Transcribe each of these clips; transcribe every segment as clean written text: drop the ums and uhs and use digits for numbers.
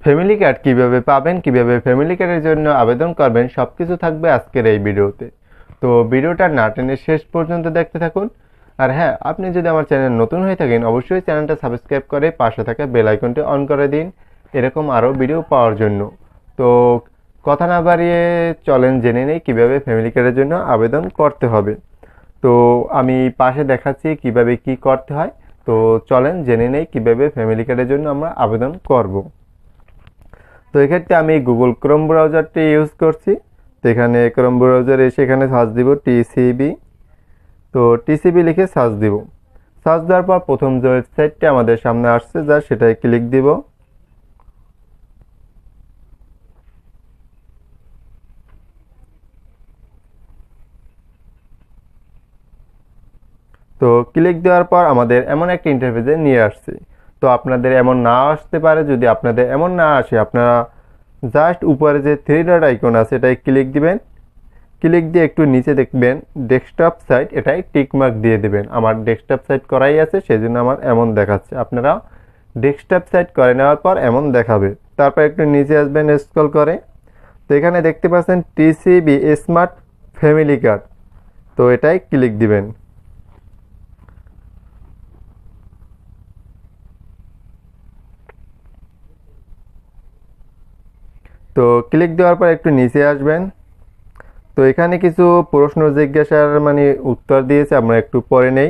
Family card কিভাবে পাবেন, কিভাবে ফ্যামিলি কার্ডের জন্য আবেদন করবেন, সবকিছু থাকবে আজকের এই ভিডিওতে। তো ভিডিওটা না টেনে শেষ পর্যন্ত দেখতে থাকুন। আর হ্যাঁ, আপনি যদি আমার চ্যানেল নতুন হয়ে থাকেন অবশ্যই চ্যানেলটা সাবস্ক্রাইব করে পাশে থাকা বেল আইকনটি অন করে দিন এরকম আরও ভিডিও পাওয়ার জন্য। তো কথা না বাড়িয়ে চলেন জেনে নেই কিভাবে ফ্যামিলি কার্ডের জন্য আবেদন করতে হবে। তো আমি পাশে দেখাচ্ছি কিভাবে কি করতে হয়। তো চলেন জেনে নেই কিভাবে ফ্যামিলি কার্ডের জন্য আমরা আবেদন করব। তো এক্ষেত্রে আমি গুগল ক্রোম ব্রাউজারটি ইউজ করছি। তো এখানে ক্রোম ব্রাউজারে এসে এখানে সার্চ দিব টিসিবি। তো টিসিবি লিখে সার্চ দিব। সার্চ দেওয়ার পর প্রথম যে ওয়েবসাইটটি আমাদের সামনে আসছে যা সেটাই ক্লিক দিব। তো ক্লিক দেওয়ার পর আমাদের এমন একটা ইন্টারফেসে নিয়ে আসছে। তো আপনাদের এমন না আসতে পারে, যদি আপনাদের এমন না আসে আপনারা জাস্ট উপরে যে থ্রি ডট আইকন আছে এটাই ক্লিক দিবেন। ক্লিক দিয়ে একটু নিচে দেখবেন ডেস্কটপ সাইট, এটাই টিক মার্ক দিয়ে দেবেন। আমার ডেস্কটপ সাইট করাই আছে সেই জন্য আমার এমন দেখাচ্ছে। আপনারা ডেস্কটপ সাইট করে নেওয়ার পর এমন দেখাবে। তারপর একটু নিচে আসবেন স্ক্রল করে। তো এখানে দেখতে পাচ্ছেন টিসিবি স্মার্ট ফ্যামিলি কার্ড। তো এটাই ক্লিক দিবেন। তো ক্লিক দেওয়ার পর একটু নিচে আসবেন। তো এখানে কিছু প্রশ্ন জিজ্ঞাসার উত্তর দিয়েছে, আমরা একটু পরে নেই।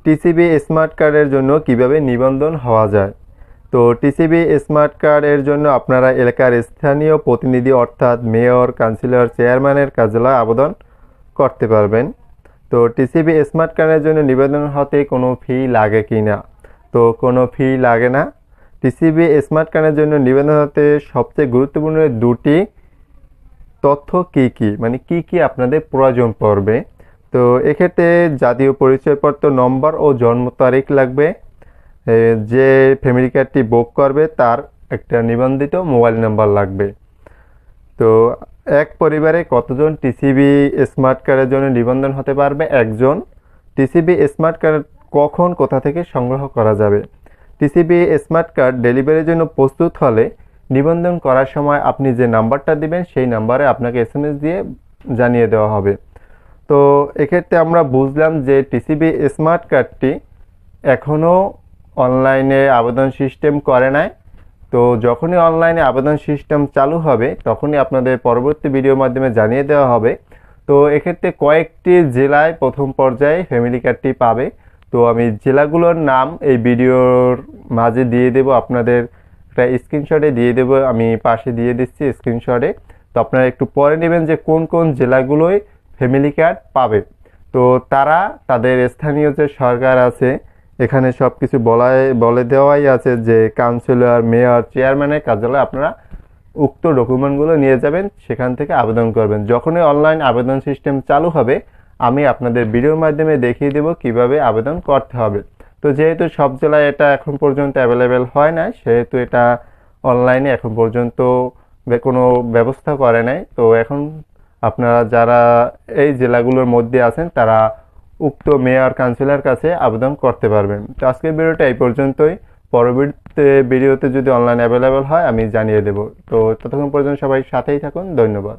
টিসিবি স্মার্ট কার্ডের জন্য কিভাবে নিবন্ধন হওয়া যায়। তো টিসিবি স্মার্ট কার্ডের জন্য আপনারা এলাকার স্থানীয় প্রতিনিধি অর্থাৎ মেয়র, কাউন্সিলর, চেয়ারম্যানের কার্যালয়ে আবেদন করতে পারবেন। তো টিসিবি স্মার্ট কার্ডের জন্য নিবেদন হতে কোনো ফি লাগে কি না। তো কোনো ফি লাগে না। টিসিবি স্মার্ট কার্ডের জন্য নিবেদন হতে সবচেয়ে গুরুত্বপূর্ণ দুটি তথ্য কি কি, কি কি আপনাদের প্রয়োজন পড়বে। তো এক্ষেত্রে জাতীয় পরিচয়পত্র নম্বর ও জন্ম তারিখ লাগবে। যে ফ্যামিলি কার্ডটি বুক করবে তার একটা নিবন্ধিত মোবাইল নাম্বার লাগবে। তো এক পরিবারে কতজন টিসিবি স্মার্ট কার্ডের জন্য নিবন্ধন হতে পারবে? একজন। টিসিবি স্মার্ট কার্ড কখন কোথা থেকে সংগ্রহ করা যাবে? টিসিবি স্মার্ট কার্ড ডেলিভারির জন্য প্রস্তুত হলে নিবন্ধন করার সময় আপনি যে নাম্বারটা দিবেন সেই নাম্বারে আপনাকে এসএমএস দিয়ে জানিয়ে দেওয়া হবে। তো এক্ষেত্রে আমরা বুঝলাম যে টিসিবি স্মার্ট কার্ডটি এখনও অনলাইনে আবেদন সিস্টেম করে নাই। তো যখনই অনলাইনে আবেদন সিস্টেম চালু হবে তখনই আপনাদের পরবর্তী ভিডিওর মাধ্যমে জানিয়ে দেওয়া হবে। তো এক্ষেত্রে কয়েকটি জেলায় প্রথম পর্যায়ে ফ্যামিলি কার্ডটি পাবে। তো আমি জেলাগুলোর নাম এই ভিডিওর মাঝে দিয়ে দেব, আপনাদের একটা স্ক্রিনশটে দিয়ে দেব, আমি পাশে দিয়ে দিচ্ছি স্ক্রিনশটে। তো আপনারা একটু পরে নেবেন যে কোন কোন জেলাগুলোয় ফ্যামিলি কার্ড পাবে। তো তারা তাদের স্থানীয় যে সরকার আছে এখানে সব কিছু বলে দেওয়াই আছে যে কাউন্সিলর, মেয়র, চেয়ারম্যানের কার্যালয়ে আপনারা উক্ত ডকুমেন্টগুলো নিয়ে যাবেন, সেখান থেকে আবেদন করবেন। যখনই অনলাইন আবেদন সিস্টেম চালু হবে আমি আপনাদের ভিডিওর মাধ্যমে দেখিয়ে দেব কিভাবে আবেদন করতে হবে। তো যেহেতু সব জেলায় এটা এখন পর্যন্ত অ্যাভেলেবেল হয় না, সেহেতু এটা অনলাইনে এখন পর্যন্ত কোনো ব্যবস্থা করে নাই। তো এখন আপনারা যারা এই জেলাগুলোর মধ্যে আছেন তারা উক্ত মেয়র, কাউন্সিলর কাছে আবেদন করতে পারবেন। তো আজকের ভিডিওটা এই পর্যন্তই। পরবর্তী ভিডিওতে যদি অনলাইন অ্যাভেলেবেল হয় আমি জানিয়ে দেব। তো ততক্ষণ পর্যন্ত সবাই সাথেই থাকুন। ধন্যবাদ।